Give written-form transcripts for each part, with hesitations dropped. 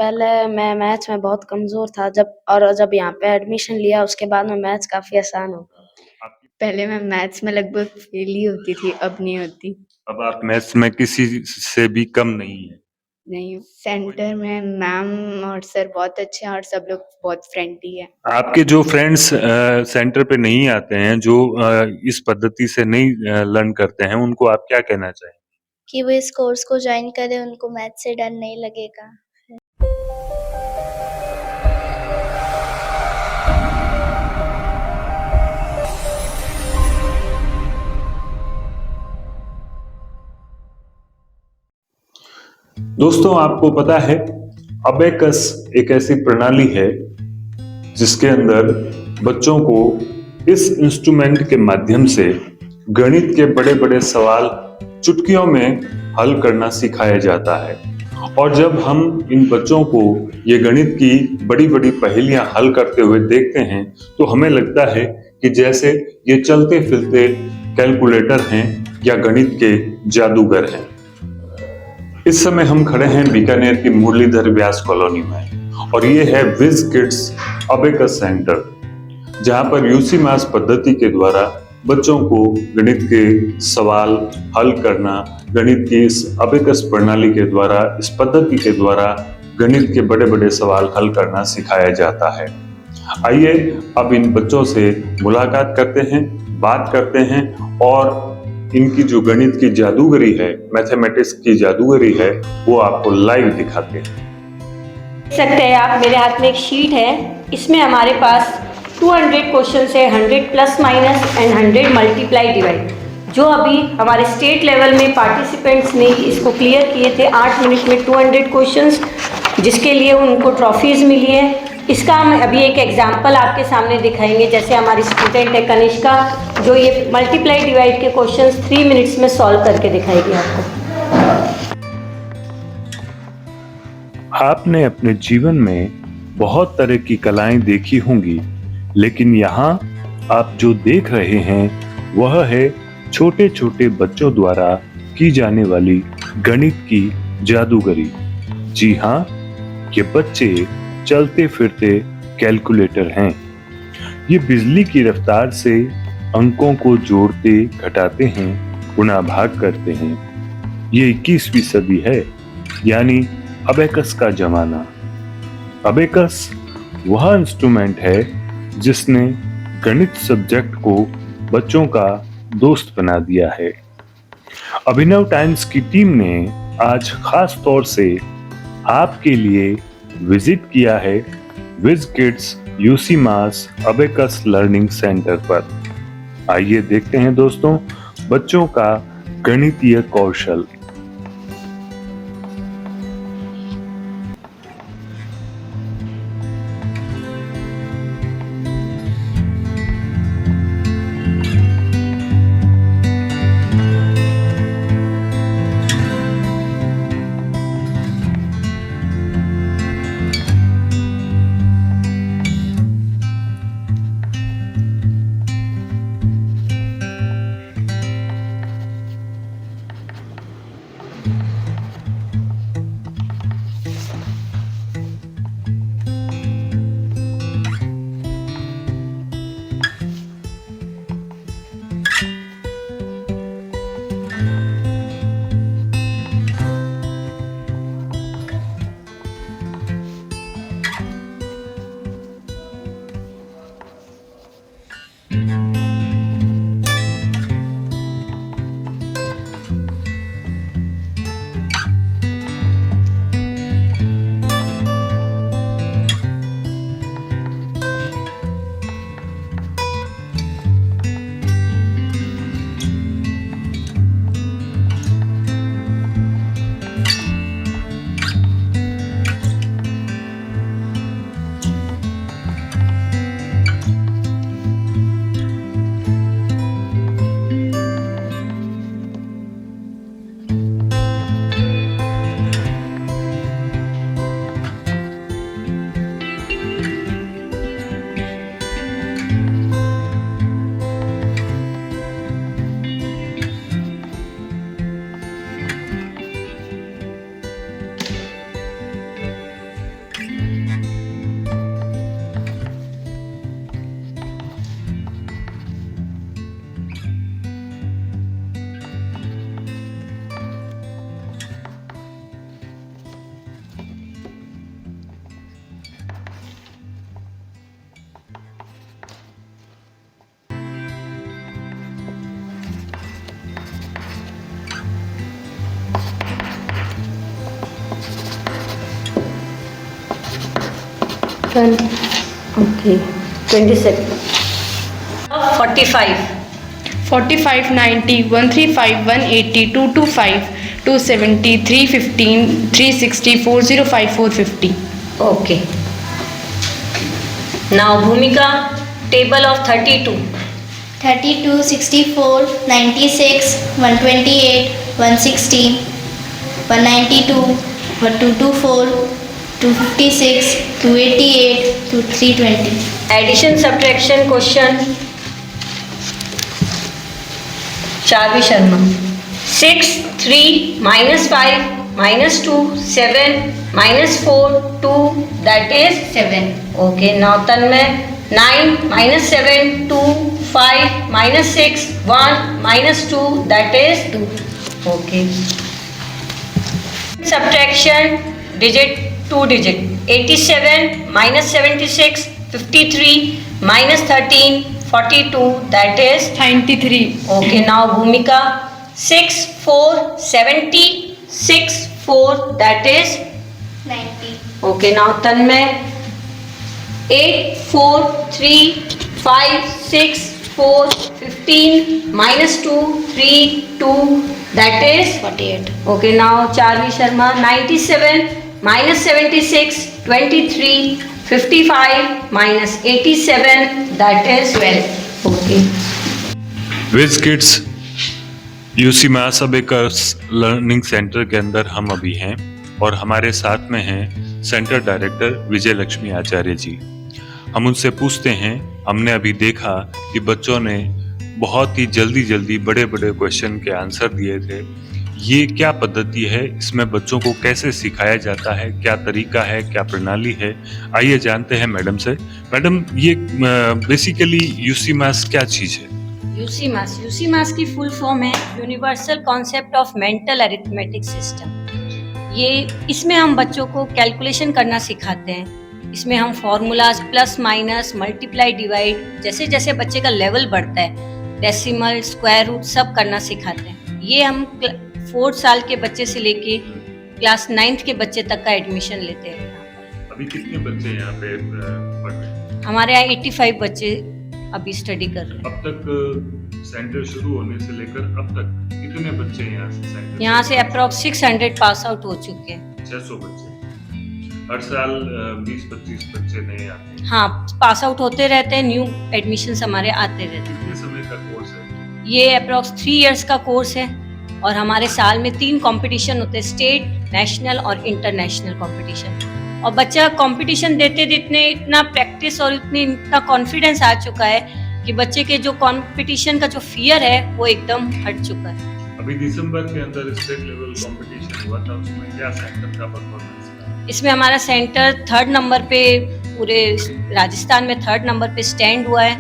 पहले मैं मैथ्स में बहुत कमज़ोर था जब यहाँ पे एडमिशन लिया उसके बाद में मैथ्स काफ़ी आसान हो गया। पहले मैं मैथ्स में लगभग फेल ही होती थी, अब नहीं होती। अब आप मैथ्स में किसी से भी कम नहीं है। नहीं, सेंटर में मैम और सर बहुत अच्छे हैं और सब लोग बहुत फ्रेंडली हैं। आपके जो फ्रेंड्स सेंटर पे नहीं आते हैं, जो इस पद्धति से नहीं लर्न करते हैं, उनको आप क्या कहना चाहेंगे? कि वो इस कोर्स को ज्वाइन करें, उनको मैथ से डर नहीं लगेगा। दोस्तों, आपको पता है अबेकस एक ऐसी प्रणाली है जिसके अंदर बच्चों को इस इंस्ट्रूमेंट के माध्यम से गणित के बड़े बड़े सवाल चुटकियों में हल करना सिखाया जाता है। और जब हम इन बच्चों को ये गणित की बड़ी बड़ी पहेलियां हल करते हुए देखते हैं तो हमें लगता है कि जैसे ये चलते फिरते कैलकुलेटर हैं या गणित के जादूगर हैं। इस समय हम खड़े हैं बीकानेर की मुरलीधर व्यास कॉलोनी में और ये है विज किड्स अबेकस सेंटर, जहां पर यूसी मास पद्धति के द्वारा बच्चों को गणित के सवाल हल करना, गणित की इस अबेकस प्रणाली के द्वारा, इस पद्धति के द्वारा गणित के बड़े बड़े सवाल हल करना सिखाया जाता है। आइए अब इन बच्चों से मुलाकात करते हैं, बात करते हैं और इनकी जो गणित की जादूगरी है, मैथमेटिक्स की जादूगरी है, वो आपको लाइव दिखाते हैं। देख सकते हैं आप, मेरे हाथ में एक शीट है। इसमें हमारे पास 200 क्वेश्चन है, 100 plus minus and 100 multiply divide, जो अभी हमारे स्टेट लेवल में पार्टिसिपेंट्स ने इसको क्लियर किए थे 8 मिनट में 200 क्वेश्चंस, जिसके लिए उनको ट्रॉफीज़ मिली है। इसका हम अभी एक एग्जाम्पल आपके सामने दिखाएंगे। जैसे हमारी स्टूडेंट है कनिष्का, जो ये मल्टीप्लाई डिवाइड के क्वेश्चंस 3 मिनट्स में सॉल्व करके दिखाएगी आपको। आपने अपने जीवन में बहुत तरह की कलाएं देखी होंगी, लेकिन यहाँ आप जो देख रहे हैं वह है छोटे छोटे बच्चों द्वारा की जाने वाली गणित की जादूगरी। जी हाँ, ये बच्चे चलते फिरते कैलकुलेटर हैं। ये बिजली की रफ्तार से अंकों को जोड़ते घटाते हैं, गुणा भाग करते हैं। ये 21वीं सदी है, यानी अबेकस का जमाना। अबेकस वह इंस्ट्रूमेंट है जिसने गणित सब्जेक्ट को बच्चों का दोस्त बना दिया है। अभिनव टाइम्स की टीम ने आज खास तौर से आपके लिए विजिट किया है Vij Kids UCMAS abacus learning centre पर। आइए देखते हैं दोस्तों बच्चों का गणितीय कौशल। ओके 26 45 45, 90, 135, 180, 225, 270, 315, 360, 405, 450. ओके नाउ भूमिका table of 32 32, 64, 96, 128, 116, 192, 224, 256, 288, 320. Addition subtraction question Charvi Sharma 6 3 -5 -2 7 -4 2 that is 7. Okay, now Tanmay 9 -7 2 5 -6 1 -2 that is 2. Okay. Subtraction digit 2 digit 87 -76 53 -13 42 that is 93. okay. Now Bhumika 6 4 70 6 4 that is 90. okay. Now Tanmay 8 4 3 5 6 4 15 -2 3 2 that is 48. okay. Now Charvi Sharma 97 -76 23 55 -87 that is 12. Okay. Wiz Kids UCMAS abacus learning centre के अंदर हम अभी हैं और हमारे साथ में हैं सेंटर डायरेक्टर विजय लक्ष्मी आचार्य जी। हम उनसे पूछते हैं, हमने अभी देखा कि बच्चों ने बहुत ही जल्दी बड़े क्वेश्चन के आंसर दिए थे। ये क्या पद्धति है, इसमें बच्चों को कैसे सिखाया जाता है, क्या तरीका है, क्या प्रणाली है, आइए जानते हैं मैडम से। मैडम, ये बेसिकली यूसी मास क्या चीज है? यूसी मास की फुल फॉर्म है universal concept of mental arithmetic system. ये इसमें हम बच्चों को कैलकुलेशन करना सिखाते हैं। इसमें हम formulas plus minus multiply divide जैसे जैसे बच्चे का लेवल बढ़ता है डेसिमल स्क्वायर रूट सब करना सिखाते हैं। ये हम 4 साल के बच्चे से लेके क्लास 9th के बच्चे तक का एडमिशन लेते हैं। अभी कितने बच्चे यहाँ पे पढ़ रहे हैं? हमारे यहाँ 85 बच्चे अभी स्टडी कर रहे हैं। अब तक सेंटर शुरू होने से लेकर अब तक कितने बच्चे यहाँ से सेंटर? यहाँ से अप्रॉक्स 600 पास आउट हो चुके हैं। 600 बच्चे। हर साल 20-25 बच्चे नए आते हैं। हाँ, पास आउट होते रहते हैं, न्यू एडमिशन्स हमारे आते रहते हैं। कितने समय का कोर्स है? ये अप्रॉक्स 3 इयर्स का कोर्स है और हमारे साल में 3 कंपटीशन होते हैं, स्टेट, नेशनल और इंटरनेशनल कंपटीशन। और बच्चा कंपटीशन देते देते इतना प्रैक्टिस और इतना कॉन्फिडेंस आ चुका है कि बच्चे के जो कंपटीशन का जो फियर है वो एकदम हट चुका है। अभी दिसंबर के अंदर स्टेट लेवल कंपटीशन हुआ था, उसमें क्या सेंटर का परफॉर्मेंस था? इसमें हमारा सेंटर 3rd नंबर पे पूरे राजस्थान में 3rd नंबर पे स्टैंड हुआ है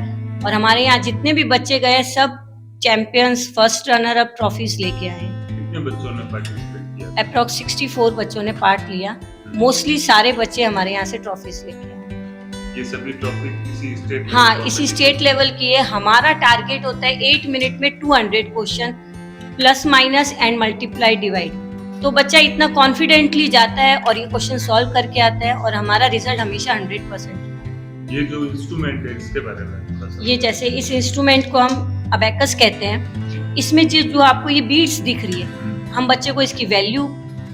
और हमारे यहाँ जितने भी बच्चे गए सब champions, first runner up trophies लेके आए हैं। कितने बच्चों ने पार्टिसिपेट किया? अप्रॉक्स 64 बच्चों ने पार्ट लिया। मोस्टली सारे बच्चे हमारे यहाँ से ट्रॉफीज लेके आए। ये सभी ट्रॉफी किसी स्टेट? हाँ, इसी स्टेट लेवल की है। हमारा टारगेट होता है 8 मिनट में 200 question plus minus and multiply divide. तो बच्चा इतना कॉन्फिडेंटली जाता है और ये क्वेश्चन सॉल्व करके आता है और हमारा रिजल्ट हमेशा 100%। ये जो इंस्ट्रूमेंट है इसके बारे में थोड़ा सा। ये जैसे इस इंस्ट्रूमेंट को हम अबेकस कहते हैं। इसमें जो आपको ये बीट्स दिख रही है, हम बच्चे को इसकी वैल्यू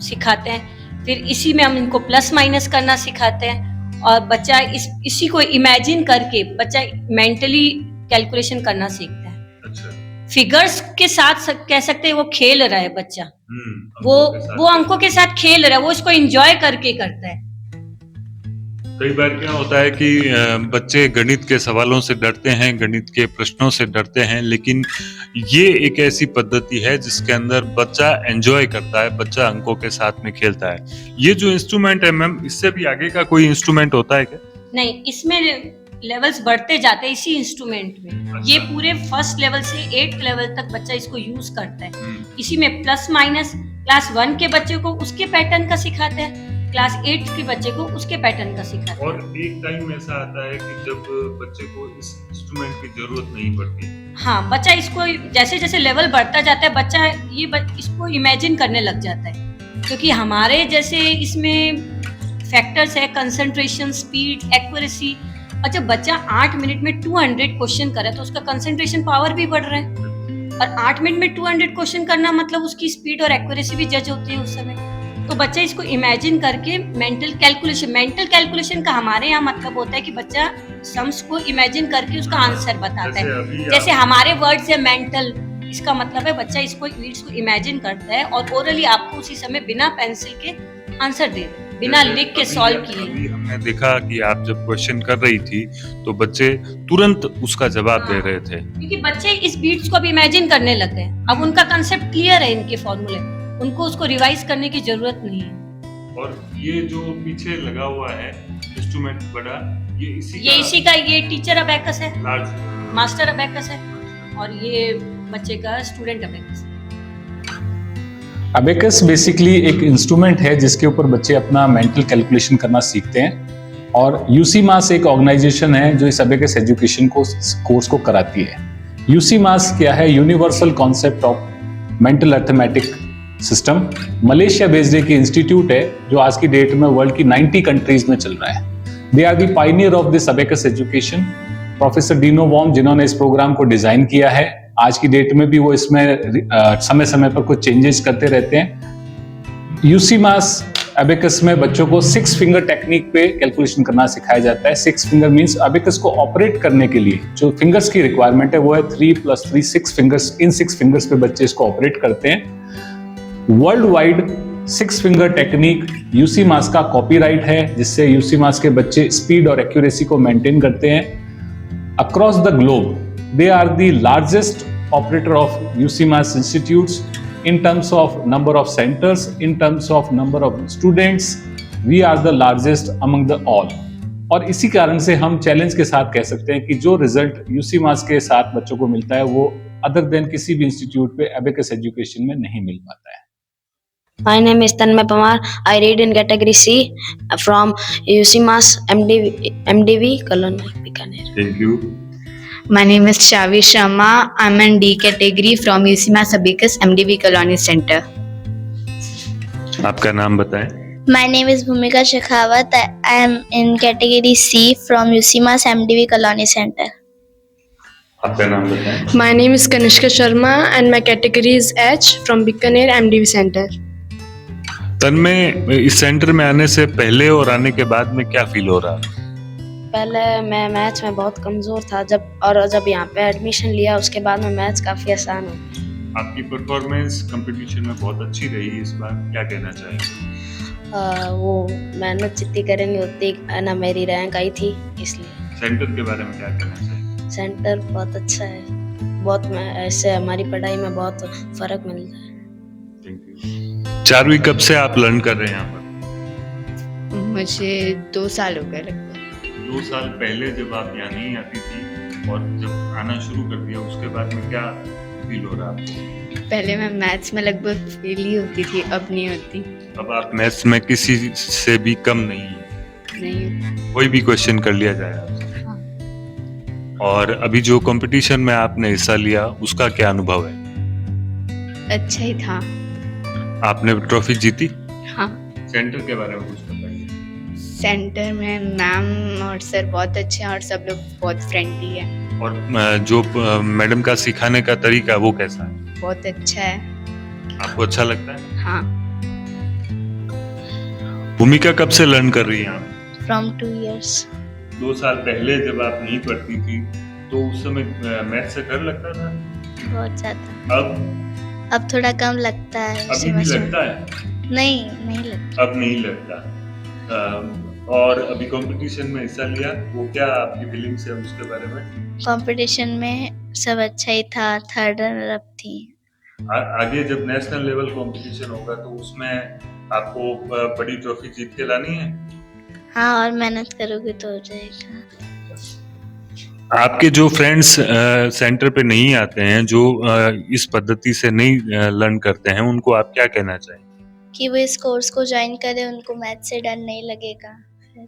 सिखाते हैं, फिर इसी में हम इनको प्लस माइनस करना सिखाते हैं और बच्चा इसी को इमेजिन करके बच्चा मेंटली कैलकुलेशन करना सीखता है। अच्छा। फिगर्स के साथ कह सकते हैं वो खेल रहा है बच्चा। वो अंकों के साथ खेल रहा है, वो इसको एंजॉय करके करता है। कई बार क्या होता है कि बच्चे गणित के सवालों से डरते हैं, गणित के प्रश्नों से डरते हैं, लेकिन ये एक ऐसी पद्धति है जिसके अंदर बच्चा एंजॉय करता है, बच्चा अंकों के साथ में खेलता है। ये जो इंस्ट्रूमेंट है मैम, इससे भी आगे का कोई इंस्ट्रूमेंट होता है क्या? नहीं, इसमें लेवल्स बढ़ते जाते हैं इसी इंस्ट्रूमेंट में। अच्छा। ये पूरे फर्स्ट लेवल से 8th लेवल तक बच्चा इसको यूज करता है। इसी में प्लस माइनस क्लास 1 के बच्चे को उसके पैटर्न का सिखाते हैं, क्लास 8 के बच्चे को उसके पैटर्न का सिखाते हैं। और एक टाइम ऐसा आता है कि जब बच्चे को इस इंस्ट्रूमेंट की जरूरत नहीं पड़ती। हाँ, बच्चा इसको जैसे जैसे लेवल बढ़ता जाता है बच्चा इसको इमेजिन करने लग जाता है, क्योंकि हमारे जैसे इसमें फैक्टर्स है, कंसंट्रेशन, स्पीड, एक्यूरेसी। और जब बच्चा 8 मिनट में 200 क्वेश्चन करे तो उसका कंसंट्रेशन पावर भी बढ़ रहा है। और 8 मिनट में 200 क्वेश्चन करना मतलब उसकी स्पीड और एक्यूरेसी भी जज होती है उस समय। तो बच्चा इसको इमेजिन करके मेंटल कैलकुलेशन का हमारे यहाँ मतलब होता है कि बच्चा सम्स को इमेजिन करके उसका आंसर बताता है। जैसे हमारे वर्ड्स है मेंटल, इसका मतलब है बच्चा इसको रीड्स को इमेजिन करता है और ओरली आपको उसी समय बिना पेंसिल के आंसर दे दे, बिना लिख के सॉल्व किए। अभी हमने देखा कि आप जब क्वेश्चन कर रही थी तो बच्चे तुरंत उसका जवाब दे रहे थे, क्योंकि बच्चे इस बीट्स को अब इमेजिन करने लग गए। अब उनका कंसेप्ट क्लियर है, इनके फॉर्मूले, उनको उसको रिवाइज करने की जरूरत नहीं है। और ये जो पीछे लगा हुआ है इंस्ट्रूमेंट बड़ा, ये इसी का ये टीचर अबेकस है, लार्ज मास्टर अबेकस है, और ये बच्चे का स्टूडेंट अबेकस है। अबेकस बेसिकली एक इंस्ट्रूमेंट है जिसके ऊपर बच्चे अपना मेंटल कैलकुलेशन करना सीखते हैं, और यूसी मास एक ऑर्गेनाइजेशन है जो इस अबेकस एजुकेशन कोर्स को कराती है। यूसी मास क्या है? Universal concept of mental arithmetic system. Malaysia based एक इंस्टीट्यूट है जो आज की डेट में वर्ल्ड की 90 कंट्रीज में चल रहा है। They are the pioneer of this abacus education. Professor Dino Wong जिन्होंने इस प्रोग्राम को डिजाइन किया है, आज की डेट में भी वो इसमें समय समय पर कुछ चेंजेस करते रहते हैं। यूसी मास अबेकस में बच्चों को 6 फिंगर टेक्निक पे कैलकुलेशन करना सिखाया जाता है। 6 फिंगर मींस अबेकस को ऑपरेट करने के लिए जो फिंगर्स की रिक्वायरमेंट है वो है 3 + 3 6 फिंगर्स। इन 6 फिंगर्स पे बच्चे इसको ऑपरेट करते हैं। World wide 6 finger technique UCMAS का कॉपीराइट है, जिससे यूसी मास के बच्चे स्पीड और एक्यूरेसी को मेंटेन करते हैं। Across the globe they are the largest operator of UCMAS institutes in terms of number of centers, in terms of number of students. We are the largest among the all. और इसी कारण से हम challenge के साथ कह सकते हैं कि जो रिजल्ट UCMAS के साथ बच्चों को मिलता है वो अदर देन किसी भी इंस्टीट्यूट पे अबेकस एजुकेशन में नहीं मिल पाता है। My name is Tanmay Pamar. I read in category C from UCMAS MDV Colony, Bikaner. Thank you. My name is Shavi Sharma. I'm in D category from UCMAS Abacus MDV Colony Center. आपका नाम बताएं। My name is Bhumika Shekhawat. I am in category C from UCMAS MDV Colony Center. आपका नाम बताएं। My name is Kanishka Sharma and my category is H from Bikaner MDV Center. तन्मय, इस centre में आने से पहले और आने के बाद में क्या फील हो रहा? पहले मैं मैथ्स में बहुत कमज़ोर था, जब यहाँ पे एडमिशन लिया उसके बाद में मैथ्स काफ़ी आसान हो गया। आपकी परफॉर्मेंस कंपटीशन में बहुत अच्छी रही इस बार, क्या कहना चाहेंगे? वो मेहनत जितनी करेंगे उतनी ना मेरी रैंक आई थी, इसलिए। सेंटर के बारे में क्या कहना चाहेंगे? सेंटर बहुत अच्छा है, बहुत ऐसे हमारी पढ़ाई में बहुत फ़र्क मिलता है। Thank you. 4वीं कब से आप लर्न कर रहे हैं यहाँ पर? मुझे 2 साल हो गए लगभग। 2 साल पहले जब आप यहाँ नहीं आती थी और जब आना शुरू कर दिया उसके बाद में क्या फील हो रहा आपको? पहले मैं मैथ्स में लगभग फेल ही होती थी, अब नहीं होती। अब आप मैथ्स में किसी से भी कम नहीं है? नहीं। कोई भी क्वेश्चन कर लिया जाए आपसे। हाँ। और अभी जो कंपटीशन में आपने हिस्सा लिया उसका क्या अनुभव है? अच्छा ही था। आपने ट्रॉफी जीती? हाँ। सेंटर के बारे में कुछ बताइए। सेंटर में मैम और सर बहुत अच्छे हैं और सब लोग बहुत फ्रेंडली हैं। और जो मैडम का सिखाने का तरीका वो कैसा है? बहुत अच्छा है। आपको अच्छा लगता है? हाँ। भूमिका कब से लर्न कर रही हैं आप? From 2 years. 2 साल पहले जब आप नहीं पढ़ती थी तो उस समय मैथ से डर लगता था? बहुत ज़्यादा। अब थोड़ा कम लगता है। अभी भी लगता है? नहीं लगता। अब नहीं लगता। और अभी कंपटीशन में हिस्सा लिया, वो क्या आपकी फीलिंग्स है उसके बारे में? कंपटीशन में सब अच्छा ही था, 3rd रनर अप थी। आगे जब नेशनल लेवल कंपटीशन होगा तो उसमें आपको बड़ी ट्रॉफी जीत के लानी है? हाँ, और मेहनत करोगे तो हो जाएगा। आपके जो फ्रेंड्स सेंटर पे नहीं आते हैं, जो इस पद्धति से नहीं लर्न करते हैं, उनको आप क्या कहना चाहेंगे? कि वो इस कोर्स को ज्वाइन करें, उनको मैथ से डर नहीं लगेगा फिर।